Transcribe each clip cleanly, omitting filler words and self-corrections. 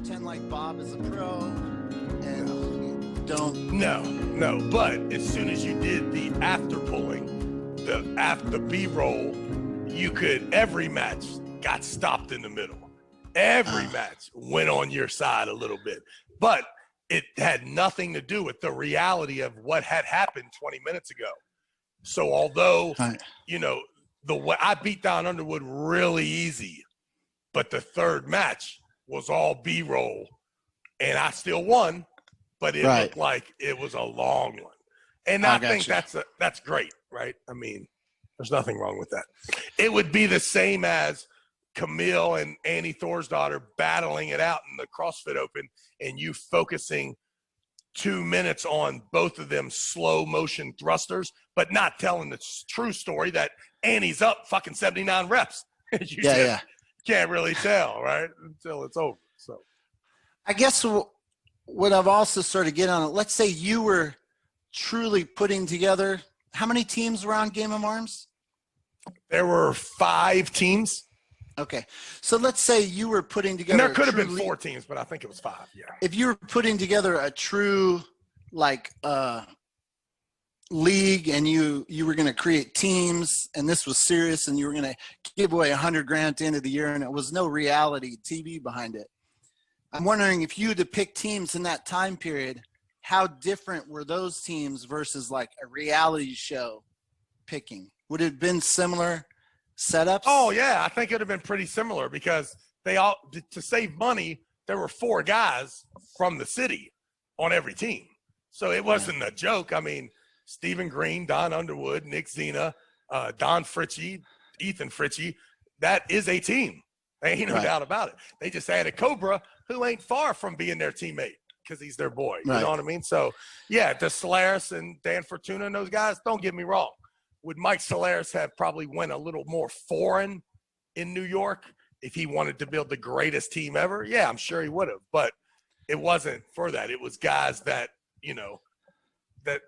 pretend like Bob is a pro and don't. No. But as soon as you did the after pulling, the B-roll, you could, every match got stopped in the middle. Every match went on your side a little bit. But it had nothing to do with the reality of what had happened 20 minutes ago. So although, you know, I beat Don Underwood really easy, but the third match was all B-roll, and I still won, but it looked like it was a long one. And I think that's great, right? I mean, there's nothing wrong with that. It would be the same as Camille and Annie Thorsdottir battling it out in the CrossFit Open, and you focusing 2 minutes on both of them slow motion thrusters, but not telling the true story that Annie's up fucking 79 reps. You can't really tell, right? Until it's over. So I guess what I've also sort of get on it, let's say you were truly putting together, how many teams were on Game of Arms? There were 5 teams. Okay. So let's say you were putting together. And there could have been 4 teams, but I think it was 5. Yeah. If you were putting together a true league and you were going to create teams and this was serious and you were going to give away $100,000 at the end of the year and it was no reality TV behind it. I'm wondering if you had to pick teams in that time period, how different were those teams versus like a reality show picking? Would it have been similar setups? Oh yeah, I think it would have been pretty similar because to save money, there were 4 guys from the city on every team. So it wasn't a joke. I mean, Stephen Green, Don Underwood, Nick Zena, Don Fritchie, Ethan Fritchie, that is a team. There ain't no doubt about it. They just had a Cobra who ain't far from being their teammate because he's their boy. You know what I mean? So yeah, the Solaris and Dan Fortuna and those guys, don't get me wrong. Would Mike Solaris have probably went a little more foreign in New York if he wanted to build the greatest team ever? Yeah, I'm sure he would have, but it wasn't for that. It was guys that,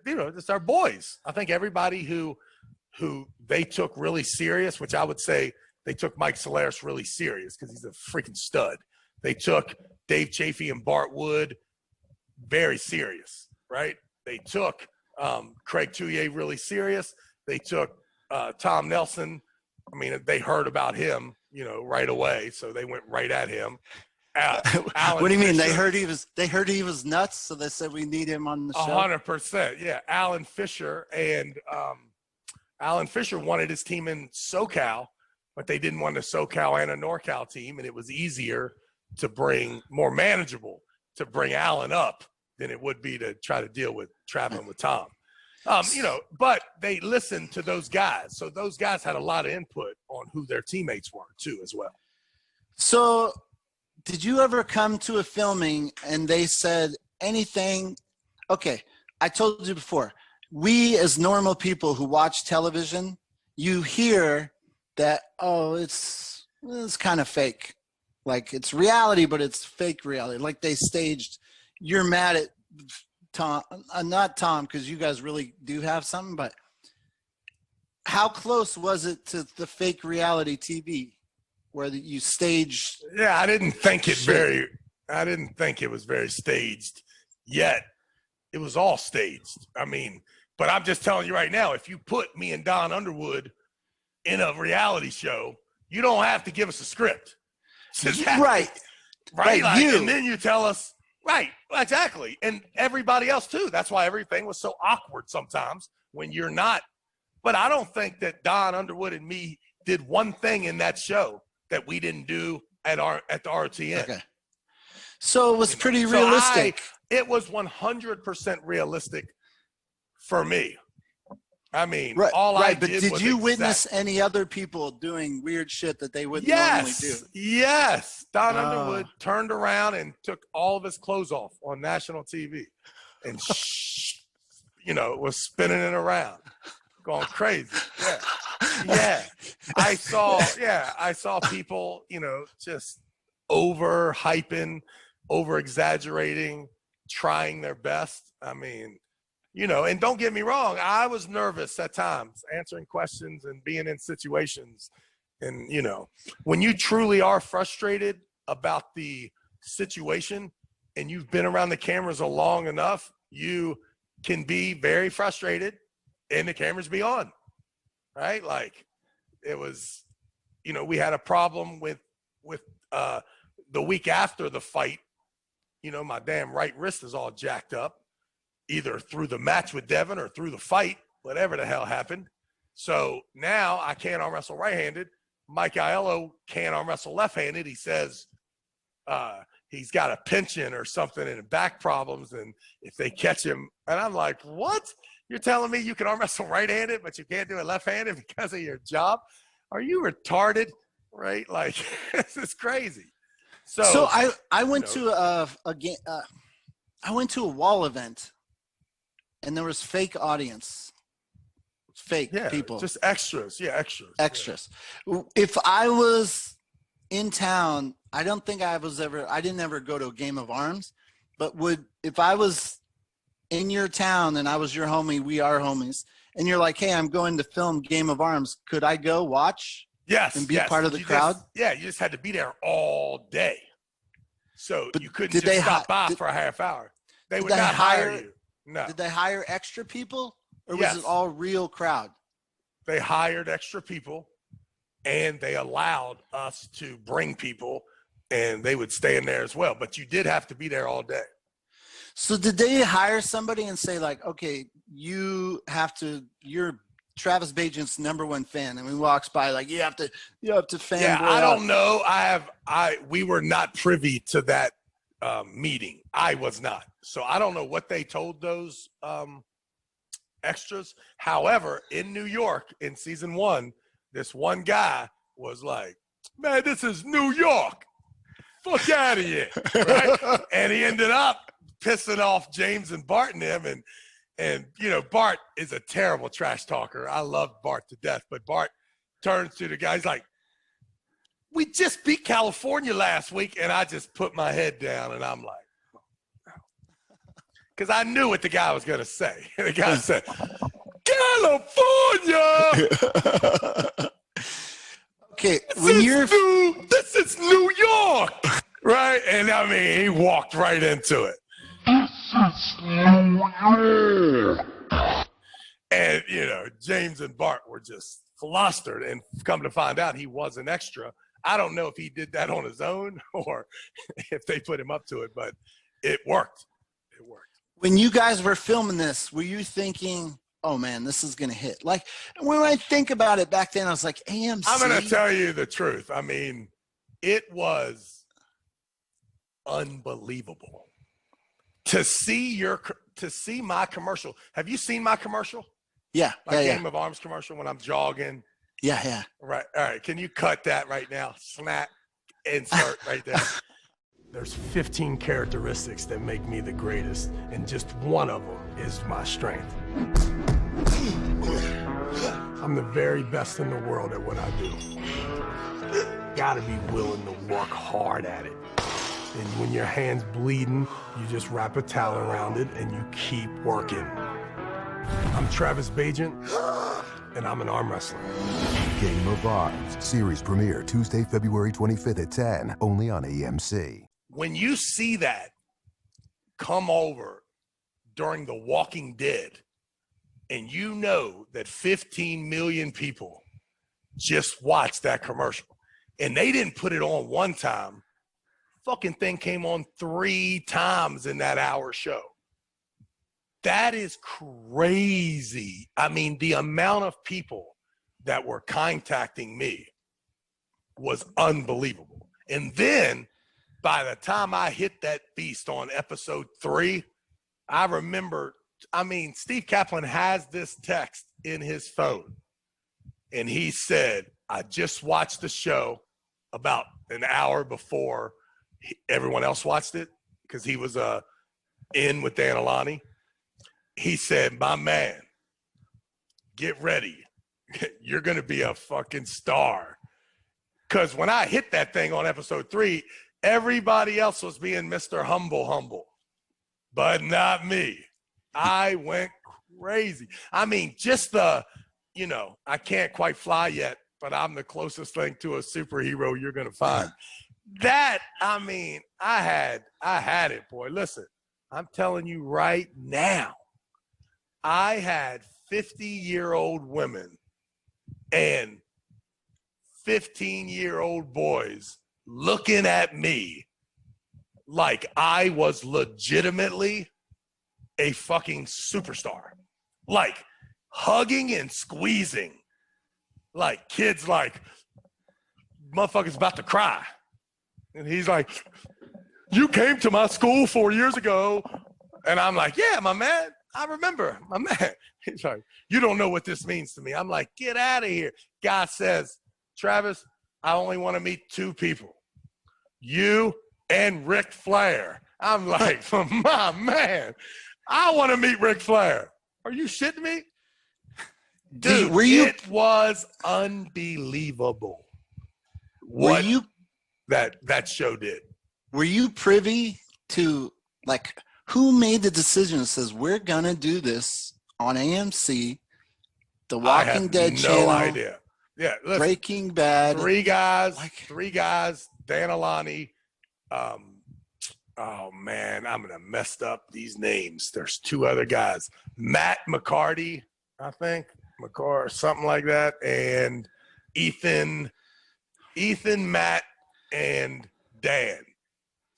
just our boys. I think everybody who they took really serious, which I would say they took Mike Solaris really serious because he's a freaking stud. They took Dave Chafee and Bart Wood very serious, right? They took Craig Touye really serious. They took Tom Nelson. I mean, they heard about him, right away, so they went right at him. What do you mean? They heard he was nuts, so they said we need him on the show. 100%, yeah. Alan Fisher wanted his team in SoCal, but they didn't want a SoCal and a NorCal team, and it was easier to more manageable to bring Alan up than it would be to try to deal with traveling with Tom. But they listened to those guys. So those guys had a lot of input on who their teammates were too, as well. So did you ever come to a filming and they said anything? Okay. I told you before, we as normal people who watch television, you hear that, it's kind of fake. Like it's reality, but it's fake reality. Like they staged, you're mad at Tom, not Tom, because you guys really do have something, but how close was it to the fake reality TV where you staged? Yeah, I didn't think it was very staged yet. It was all staged. I mean, but I'm just telling you right now, if you put me and Don Underwood in a reality show, you don't have to give us a script. Right. Like and then you tell us, right, exactly. And everybody else too. That's why everything was so awkward sometimes when you're not. But I don't think that Don Underwood and me did one thing in that show that we didn't do at the RTN. Okay. So it was pretty realistic. It was 100% realistic for me. I mean, did you witness any other people doing weird shit that they wouldn't normally do? Yes. Don Underwood turned around and took all of his clothes off on national TV and, was spinning it around, going crazy. Yeah. I saw people, just over-hyping, over-exaggerating, trying their best. I mean, and don't get me wrong, I was nervous at times answering questions and being in situations. And, when you truly are frustrated about the situation and you've been around the cameras long enough, you can be very frustrated and the cameras be on, right? Like it was, you know, we had a problem with the week after the fight, you know, my damn right wrist is all jacked up, either through the match with Devon or through the fight, whatever the hell happened. So now I can't arm wrestle right-handed. Mike Aiello can't arm wrestle left-handed. He says he's got a penchant or something and back problems, and if they catch him, and I'm like, what? You're telling me you can arm wrestle right-handed, but you can't do it left-handed because of your job? Are you retarded? Right? Like, this is crazy. So I went to a game. I went to a wall event, and there was fake audience, fake people, just extras. Yeah, extras. Yeah. If I was in town, I don't think I didn't ever go to a game of arms, but if I was in your town and I was your homie, we are homies, and you're like, hey, I'm going to film Game of Arms, could I go watch? Yes. And be part of the crowd? You just had to be there all day. So you couldn't just stop by for a half hour. They would not hire you. No. Did they hire extra people, or was it all real crowd? They hired extra people, and they allowed us to bring people, and they would stay in there as well. But you did have to be there all day. So did they hire somebody and say, like, okay, you're Travis Bagent's #1 fan, and he walks by like, you have to fanboy. Yeah, I don't know. We were not privy to that meeting. I was not. So I don't know what they told those extras. However, in New York in season 1, this one guy was like, man, this is New York. Fuck out of here. Right? And he ended up pissing off James and Bart and them, and you know, Bart is a terrible trash talker. I love Bart to death, but Bart turns to the guy. He's like, we just beat California last week. And I just put my head down and I'm like, because I knew what the guy was going to say. And the guy said, California. Okay. This is New York. Right. And I mean, he walked right into it. And, you know, James and Bart were just flustered, and come to find out he was an extra. I don't know if he did that on his own or if they put him up to it, but it worked. It worked. When you guys were filming this, were you thinking, oh man, this is going to hit? Like, when I think about it back then, I was like, AMC. I'm going to tell you the truth. I mean, it was unbelievable. To see my commercial. Have you seen my commercial? Yeah. My Game of Arms commercial when I'm jogging. Yeah. Right. All right. Can you cut that right now? Snap, insert right there. There's 15 characteristics that make me the greatest, and just one of them is my strength. I'm the very best in the world at what I do. Gotta be willing to work hard at it. And when your hand's bleeding, you just wrap a towel around it and you keep working. I'm Travis Bagent, and I'm an arm wrestler. Game of Arms, series premiere Tuesday, February 25th at 10, only on AMC. When you see that come over during The Walking Dead, and you know that 15 million people just watched that commercial, and they didn't put it on one time, fucking thing came on 3 times in that hour show. That is crazy. I mean, the amount of people that were contacting me was unbelievable. And then by the time I hit that beast on episode 3, I remember, I mean, Steve Kaplan has this text in his phone. And he said, I just watched the show about an hour before everyone else watched it, because he was in with Dan Alani. He said, my man, get ready. You're going to be a fucking star. Because when I hit that thing on episode 3, everybody else was being Mr. Humble, but not me. I went crazy. I mean, just I can't quite fly yet, but I'm the closest thing to a superhero you're going to find. That, I mean, I had it, boy. Listen, I'm telling you right now, I had 50-year-old women and 15-year-old boys looking at me like I was legitimately a fucking superstar. Like hugging and squeezing. Like kids like, motherfucker's about to cry. And he's like, you came to my school 4 years ago. And I'm like, yeah, my man, I remember, my man. He's like, you don't know what this means to me. I'm like, get out of here. Guy says, Travis, I only want to meet two people, you and Ric Flair. I'm like, my man, I want to meet Ric Flair. Are you shitting me? Dude, it was unbelievable what that show did. Were you privy to, like, who made the decision that says we're going to do this on AMC, The Walking Dead channel? No idea. Yeah, listen, Breaking Bad. Three guys, Dan Alani. Oh, man, I'm going to mess up these names. There's two other guys. Matt McCarty, I think. Something like that. And Ethan, Matt, and Dan.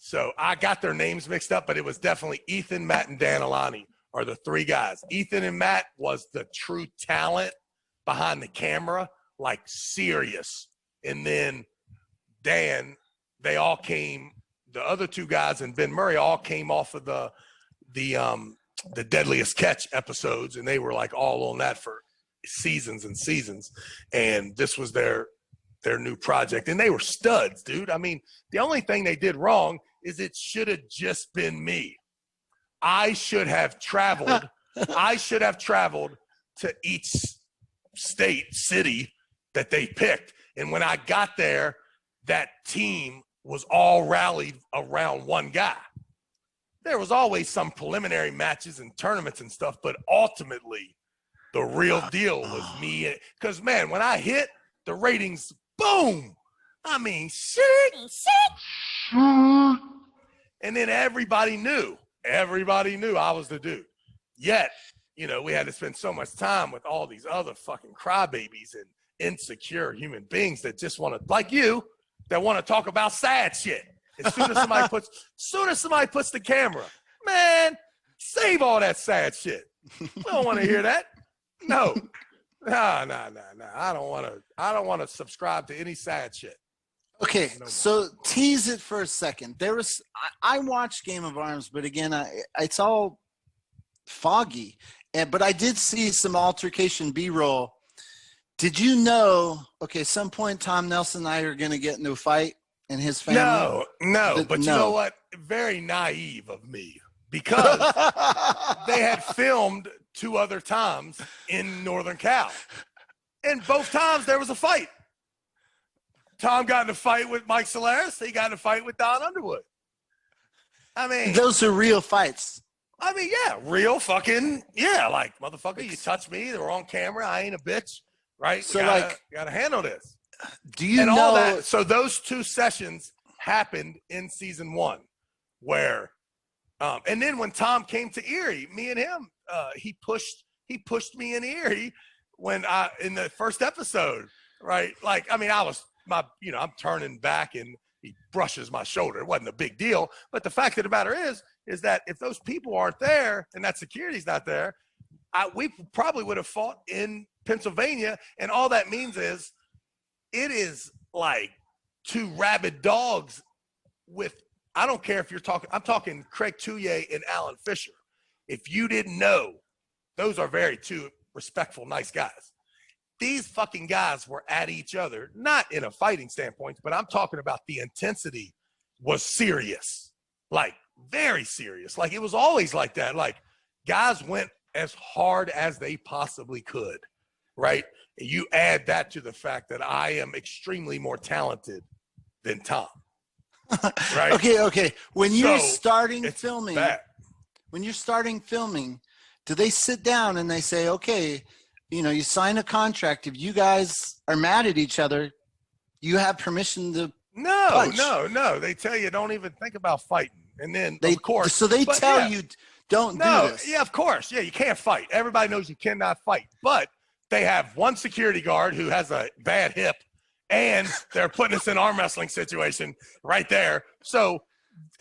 So I got their names mixed up, but it was definitely Ethan, Matt, and Dan Alani are the three guys. Ethan and Matt was the true talent behind the camera, like serious. And then Dan, they all came, the other two guys and Ben Murray all came off of the Deadliest Catch episodes, and they were like all on that for seasons and seasons. And this was their new project, and they were studs, dude. I mean, the only thing they did wrong is it should have just been me. I should have traveled to each city that they picked. And when I got there, that team was all rallied around one guy. There was always some preliminary matches and tournaments and stuff, but ultimately the real deal was me. Because, man, when I hit, the ratings, boom. I mean, shit. And then everybody knew I was the dude. Yet, we had to spend so much time with all these other fucking crybabies and insecure human beings that just want to, like you, that want to talk about sad shit. As soon as somebody puts the camera, man, save all that sad shit. We don't want to hear that. No. Nah. I don't want to subscribe to any sad shit. Okay, so tease it for a second. I watched Game of Arms, but again, it's all foggy. But I did see some altercation B-roll. Did you know, some point Tom Nelson and I are going to get into a fight and his family? No. But you know what? Very naive of me, because they had filmed two other times in Northern Cal. And both times there was a fight. Tom got in a fight with Mike Solaris. He got in a fight with Don Underwood. I mean, those are real fights. I mean, yeah, real fucking, yeah. Like, motherfucker, you touch me. They were on camera. I ain't a bitch, right? So, gotta handle this. Do you know? All that, so those two sessions happened in season one, where, and then when Tom came to Erie, me and him, he pushed me in Erie in the first episode, right? Like, I mean, I'm turning back and he brushes my shoulder. It wasn't a big deal. But the fact of the matter is that if those people aren't there and that security's not there, we probably would have fought in Pennsylvania. And all that means is it is like two rabid dogs with, I don't care if I'm talking Craig Touye and Alan Fisher. If you didn't know, those are very two respectful, nice guys. These fucking guys were at each other, not in a fighting standpoint, but I'm talking about the intensity was serious, like very serious. Like, it was always like that. Like, guys went as hard as they possibly could, right? And you add that to the fact that I am extremely more talented than Tom, right? Okay. When you're starting filming, do they sit down and they say, okay, you sign a contract. If you guys are mad at each other, you have permission to No. They tell you don't even think about fighting. And then, of course. So they tell you don't do this. Yeah, of course. Yeah, you can't fight. Everybody knows you cannot fight. But they have one security guard who has a bad hip, and they're putting us in arm wrestling situation right there. So,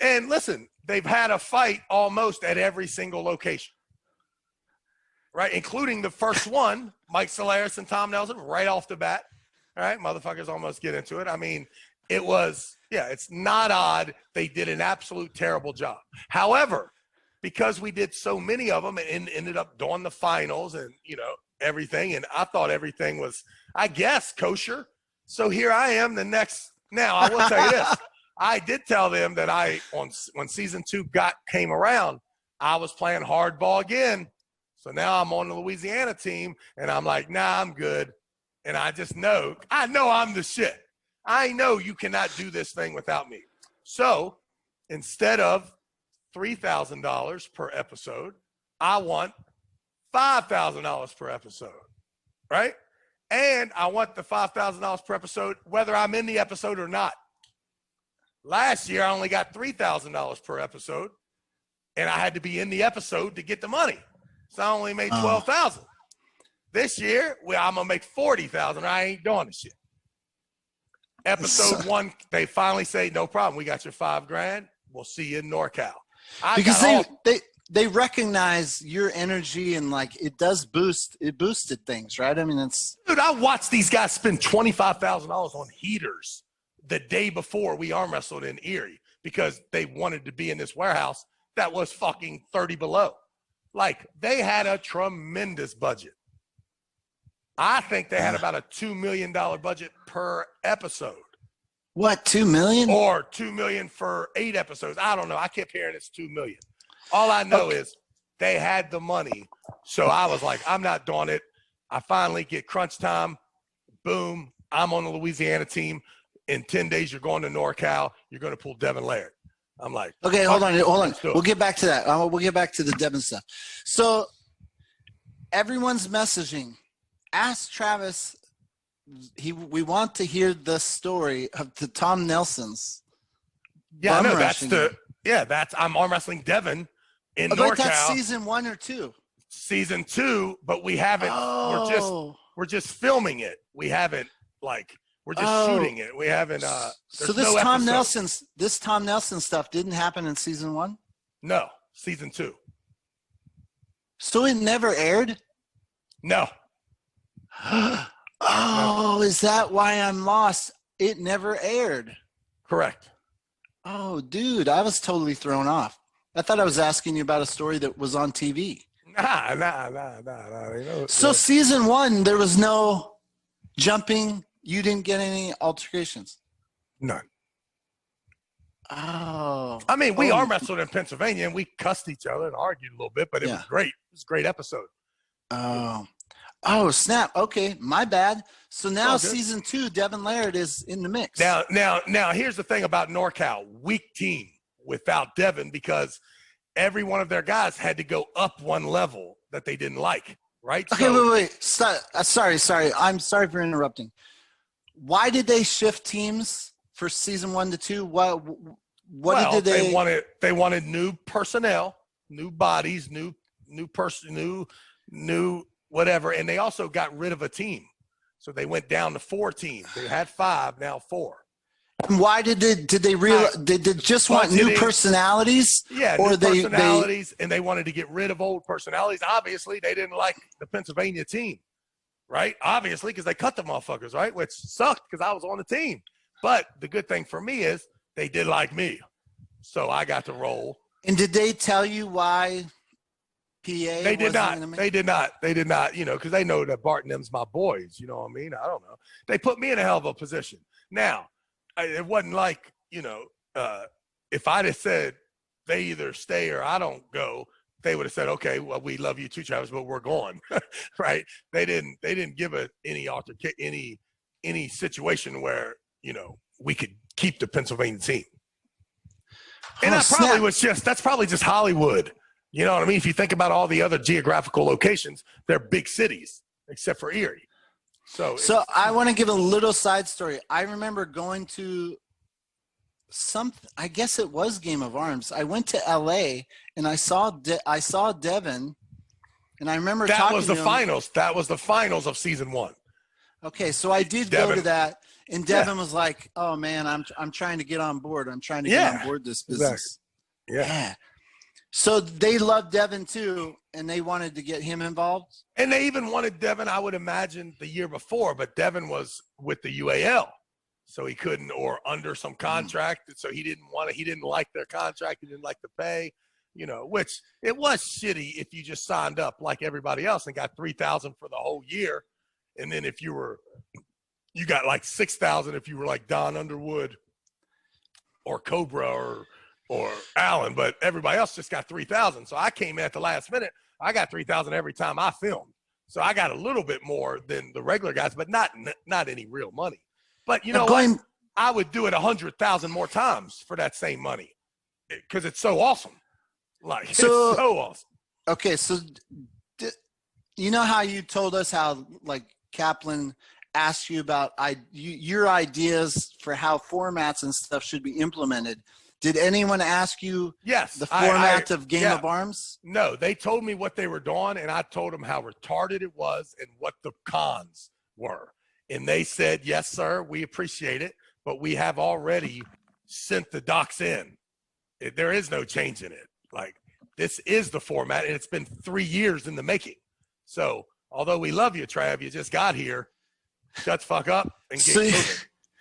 and listen, they've had a fight almost at every single location, right? Including the first one, Mike Solaris and Tom Nelson, right off the bat. All right, motherfuckers almost get into it. I mean, it was, it's not odd. They did an absolute terrible job. However, because we did so many of them and ended up doing the finals and, everything, and I thought everything was, I guess, kosher. So here I am now I will tell you this. I did tell them that when season 2 came around, I was playing hardball again. So now I'm on the Louisiana team, and I'm like, nah, I'm good. And I know I'm the shit. I know you cannot do this thing without me. So instead of $3,000 per episode, I want $5,000 per episode, right? And I want the $5,000 per episode whether I'm in the episode or not. Last year, I only got $3,000 per episode, and I had to be in the episode to get the money. So I only made $12,000. This year, I'm going to make $40,000. I ain't doing the shit. Episode 1, they finally say, no problem. We got your $5,000. We'll see you in NorCal. Because they recognize your energy, and like it boosted things, right? I mean, dude, I watched these guys spend $25,000 on heaters the day before we arm wrestled in Erie because they wanted to be in this warehouse that was fucking 30 below. Like, they had a tremendous budget. I think they had about a $2 million budget per episode. What, $2 million? Or $2 million for 8 episodes. I don't know. I kept hearing it's $2 million. All I know is they had the money. So I was like, I'm not doing it. I finally get crunch time. Boom. I'm on the Louisiana team. In 10 days, you're going to NorCal. You're going to pull Devon Larratt. I'm like, okay, hold on. We'll get back to that. We'll get back to the Devon stuff. So everyone's messaging. Ask Travis. We want to hear the story of the Tom Nelsons. Yeah, I know. I'm arm wrestling Devon in NorCal. But that's season 1 or 2. Season 2, but we haven't. We're just filming it. We haven't we're just shooting it. We haven't. So this Tom Nelson stuff didn't happen in season 1. No, season 2. So it never aired. No. Is that why I'm lost? It never aired. Correct. Oh, dude, I was totally thrown off. I thought I was asking you about a story that was on TV. Nah. So season 1, there was no jumping. You didn't get any altercations? None. Oh. I mean, we arm wrestled in Pennsylvania, and we cussed each other and argued a little bit, but it was great. It was a great episode. Oh, snap. Okay, my bad. So now season 2, Devon Larratt is in the mix. Now, here's the thing about NorCal. Weak team without Devon because every one of their guys had to go up one level that they didn't like, right? Okay, wait. Sorry. I'm sorry for interrupting. Why did they shift teams for season 1 to 2? What did they wanted new personnel, new bodies, new whatever, and they also got rid of a team. So they went down to 4 teams. They had 5, now 4. And why did they just want new personalities? Yeah, new personalities, and they wanted to get rid of old personalities. Obviously, they didn't like the Pennsylvania team. Right? Obviously, because they cut the motherfuckers, right? Which sucked because I was on the team. But the good thing for me is they did like me. So I got to roll. And did they tell you why PA They did not, because they know that Bart and them's my boys. You know what I mean? I don't know. They put me in a hell of a position. Now, it wasn't like, if I'd have said they either stay or I don't go, they would have said, okay, well, we love you too, Travis, but we're going, right? They didn't give any situation where, we could keep the Pennsylvania team. And that's probably just Hollywood. You know what I mean? If you think about all the other geographical locations, they're big cities, except for Erie. So I want to give a little side story. I remember going to I guess it was Game of Arms. I went to LA and I saw Devon, and I remember That talking was the to him. finals. That was the finals of season 1. Okay, so I did go to that, and Devon was like, "Oh man, I'm trying to get on board. I'm trying to get on board this business." Exactly. Yeah. So they loved Devon too, and they wanted to get him involved. And they even wanted Devon, I would imagine, the year before, but Devon was with the UAL, so he couldn't, or under some contract, so he didn't like their contract, he didn't like the pay, which it was shitty if you just signed up like everybody else and got $3,000 for the whole year, and then if you got like $6,000 if you were like Don Underwood or Cobra or Allen, but everybody else just got $3,000. So I came in at the last minute. I got $3,000 every time I filmed. So I got a little bit more than the regular guys, but not any real money. But what? I would do it 100,000 more times for that same money because it's so awesome. Like, it's so awesome. Okay, so you know how you told us how like Kaplan asked you about your ideas for how formats and stuff should be implemented. Did anyone ask you the format of Game of Arms? No, they told me what they were doing, and I told them how retarded it was and what the cons were. And they said, yes, sir, we appreciate it, but we have already sent the docs in. There is no change in it. Like, this is the format, and it's been 3 years in the making. So, although we love you, Trav, you just got here, shut the fuck up and get moving.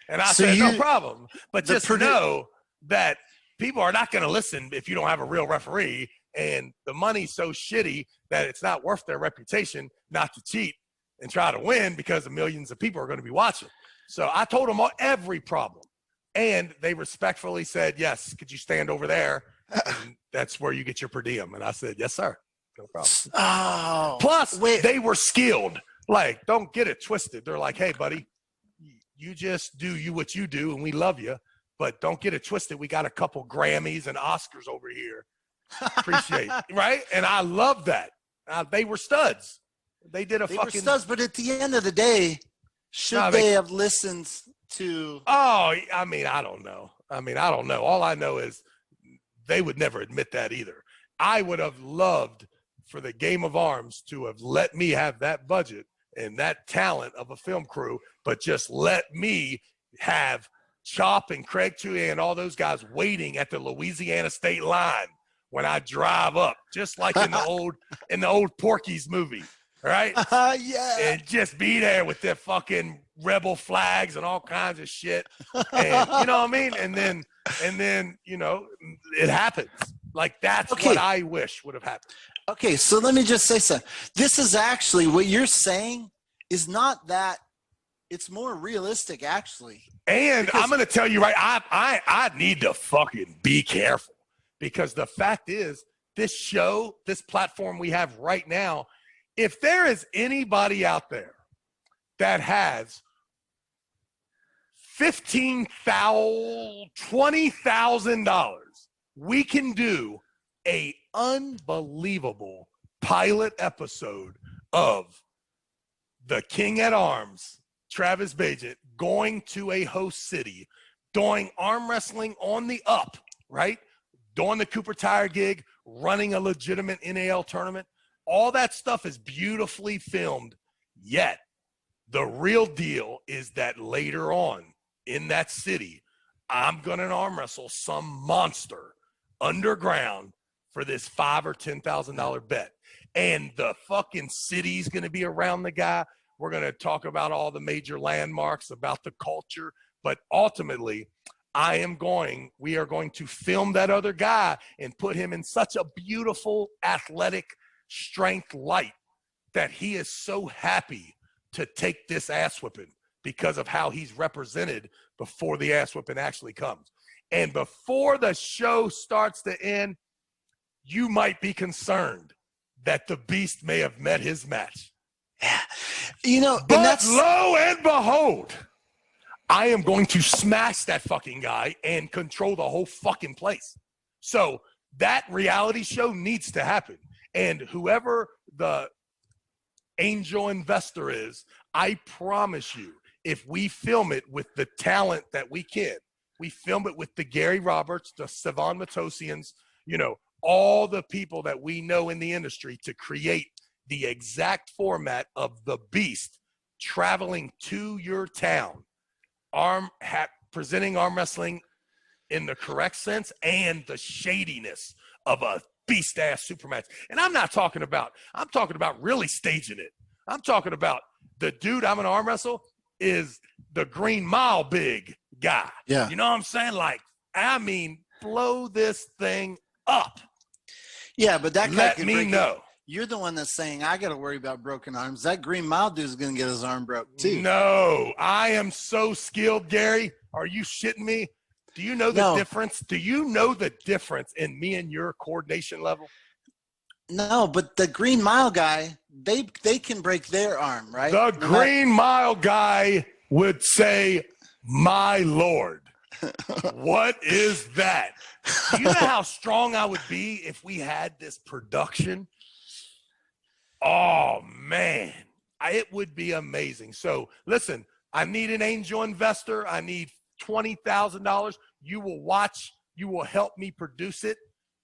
And I said, no problem. But just know that people are not going to listen if you don't have a real referee, and the money's so shitty that it's not worth their reputation not to cheat and try to win because the millions of people are going to be watching. So I told them every problem, and they respectfully said, yes, could you stand over there? And that's where you get your per diem. And I said, yes, sir. No problem. Oh, plus they were skilled. Like, don't get it twisted. They're like, hey, buddy, you just do what you do, and we love you. But don't get it twisted. We got a couple Grammys and Oscars over here. Appreciate it, right? And I love that. They were studs. They were studs, but at the end of the day, they have listened to? Oh, I mean, I don't know. All I know is they would never admit that either. I would have loved for the Game of Arms to have let me have that budget and that talent of a film crew, but just let me have Chop and Craig Tuier and all those guys waiting at the Louisiana state line when I drive up, just like in the old Porky's movie, right? Yeah. And just be there with their fucking rebel flags and all kinds of shit. And you know what I mean? And then it happens. Like, that's what I wish would have happened. Okay, so let me just say something. This is actually what you're saying is not that. It's more realistic, actually. And I'm going to tell you, right, I need to fucking be careful, because the fact is, this platform we have right now, if there is anybody out there that has $15,000, $20,000, we can do a unbelievable pilot episode of the King at Arms, Travis Bagent, going to a host city, doing arm wrestling on the up, right? Doing the Cooper Tire gig, running a legitimate NAL tournament. All that stuff is beautifully filmed, yet the real deal is that later on in that city, I'm going to arm wrestle some monster underground for this $5,000 or $10,000 bet. And the fucking city's going to be around the guy. We're going to talk about all the major landmarks, about the culture. But ultimately, we are going to film that other guy and put him in such a beautiful, athletic, strength light that he is so happy to take this ass whipping because of how he's represented before the ass whipping actually comes. And before the show starts to end, you might be concerned that the Beast may have met his match. Yeah. But lo and behold, I am going to smash that fucking guy and control the whole fucking place. So that reality show needs to happen. And whoever the angel investor is, I promise you, if we film it with the talent that we can, We film it with the Gary Roberts, the Savon Matosians, you know, all the people that we know in the industry to create the exact format of the Beast traveling to your town, presenting arm wrestling in the correct sense and the shadiness of a beast-ass super match. And I'm talking about really staging it. I'm talking about the dude I'm going to arm wrestle is the Green Mile big guy. Yeah. You know what I'm saying? Like, I mean, blow this thing up. Yeah, but that guy Let me know. You're the one that's saying I got to worry about broken arms. That Green Mile dude is going to get his arm broke too. No, I am so skilled, Gary. Are you shitting me? Do you know the difference? Do you know the difference in me and your coordination level? No, but the Green Mile guy, they can break their arm, right? The Green Mile guy would say, "My Lord, what is that?" Do you know how strong I would be if we had this production? Oh, man, it would be amazing. So, listen, I need an angel investor. I need $20,000. You will watch. You will help me produce it.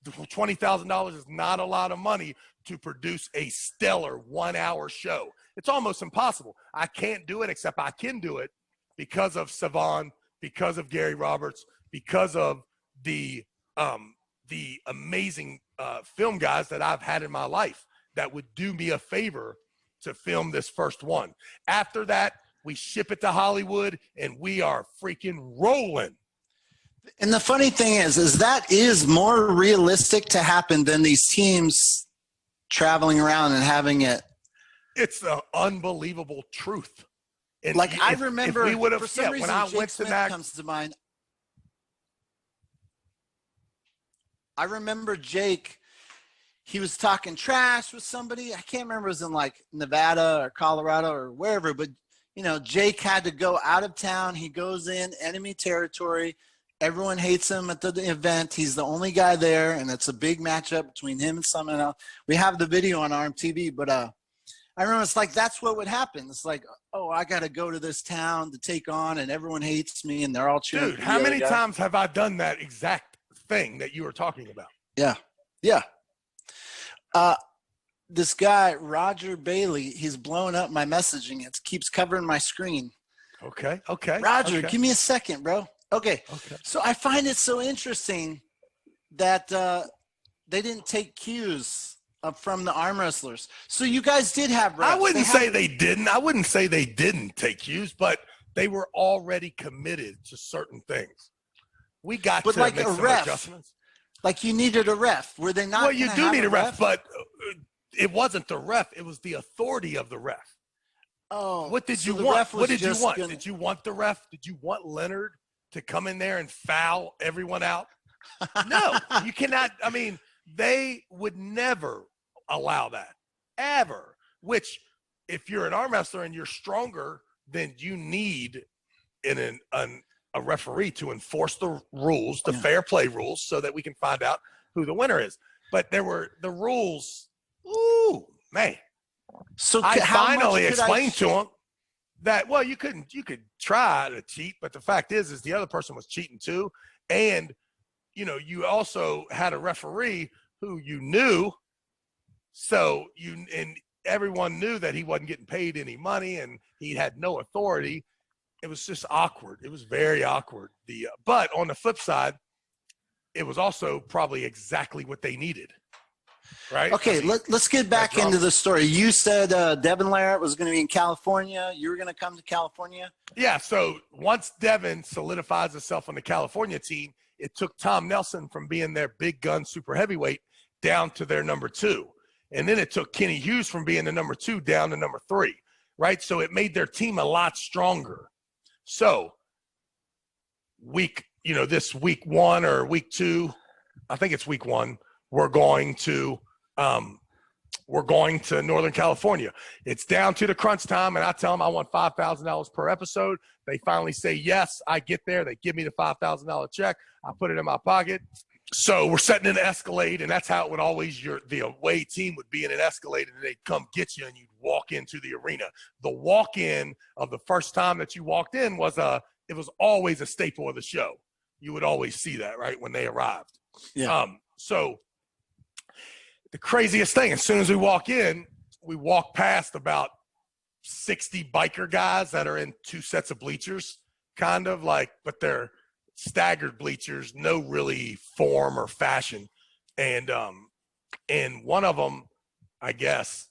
$20,000 is not a lot of money to produce a stellar 1-hour show. It's almost impossible. I can't do it, except I can do it because of Savon, because of Gary Roberts, because of the amazing film guys that I've had in my life that would do me a favor to film this first one. After that, we ship it to Hollywood, and we are freaking rolling. And the funny thing is that is more realistic to happen than these teams traveling around and having it. It's the unbelievable truth. And like, I remember, if we would have, for some reason, when I Jake went Smith to that comes to mind. I remember Jake, he was talking trash with somebody. I can't remember, it was in like Nevada or Colorado or wherever, but you know, Jake had to go out of town. He goes in enemy territory. Everyone hates him at the event. He's the only guy there, and it's a big matchup between him and someone else. We have the video on ARMTV, but I remember it's like that's what would happen. It's like, oh, I got to go to this town to take on, and everyone hates me, and they're all cheering. Dude, how many times have I done that exact thing that you were talking about? Yeah, yeah. This guy, Roger Bailey, he's blowing up my messaging. It keeps covering my screen. Okay. Roger, okay. Give me a second, bro. Okay. So I find it so interesting that they didn't take cues from the arm wrestlers. So you guys did have reps. I wouldn't say they didn't. I wouldn't say they didn't take cues, but they were already committed to certain things. We got to like make a some ref, adjustments. Like you needed a ref. Were they not? Well, you do need a ref, but it wasn't the ref. It was the authority of the ref. Oh. What did you want? What did you want? Did you want the ref? Did you want Leonard to come in there and foul everyone out? No, you cannot. I mean, they would never allow that, ever. Which, if you're an arm wrestler and you're stronger, then you need a referee to enforce the rules, the fair play rules, so that we can find out who the winner is. But there were the rules. Ooh, man. So I finally explained to him that, well, you could try to cheat, but the fact is the other person was cheating too. And, you know, you also had a referee who you knew. So and everyone knew that he wasn't getting paid any money and he had no authority. It was just awkward. It was very awkward. But on the flip side, it was also probably exactly what they needed. Right. Okay, let's get back into the story. You said Devon Larratt was going to be in California. You were going to come to California? Yeah, so once Devon solidifies himself on the California team, it took Tom Nelson from being their big gun super heavyweight down to their number 2. And then it took Kenny Hughes from being the number 2 down to number 3, right? So it made their team a lot stronger. So this week 1 or week 2, I think it's week 1, we're going to Northern California. It's down to the crunch time, and I tell them I want $5,000 per episode. They finally say yes. I get there. They give me the $5,000 check. I put it in my pocket. So we're sitting in an Escalade, and that's how it would always the away team would be in an Escalade, and they'd come get you, and you'd walk into the arena. The walk-in of the first time that you walked in was always a staple of the show. you would always see that, right, when they arrived. Yeah. So the craziest thing, as soon as we walk in, we walk past about 60 biker guys that are in 2 sets of bleachers, kind of like, but they're staggered bleachers, no really form or fashion. And one of them, I guess,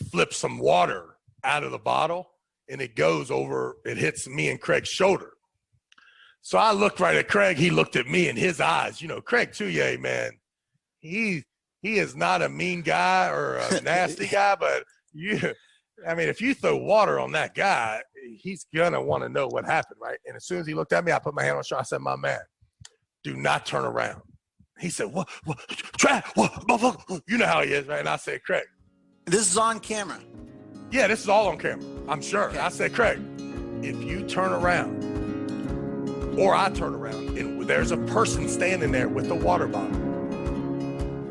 flips some water out of the bottle, and it goes over, it hits me and Craig's shoulder. So I looked right at Craig. He looked at me, and his eyes, you know, Craig Touye, man, he is not a mean guy or a nasty guy, but if you throw water on that guy, he's going to want to know what happened, right? And as soon as he looked at me, I put my hand on his shoulder. I said, my man, do not turn around. He said, what, Trav, what, motherfucker? You know how he is, right? And I said, Craig. This is on camera. Yeah, this is all on camera, I'm sure. Okay. I said, Craig, if you turn around or I turn around and there's a person standing there with a water bottle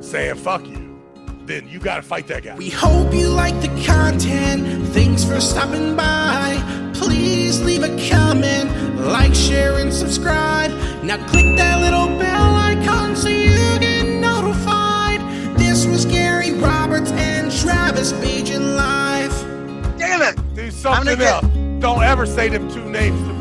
saying, fuck you, then you got to fight that guy. We hope you like the content. Thanks for stopping by. Please leave a comment, like, share, and subscribe. Now click that little bell icon so you get notified. This was Gary Roberts and Travis Bagent live. Damn it! Do something else. Don't ever say them 2 names to me.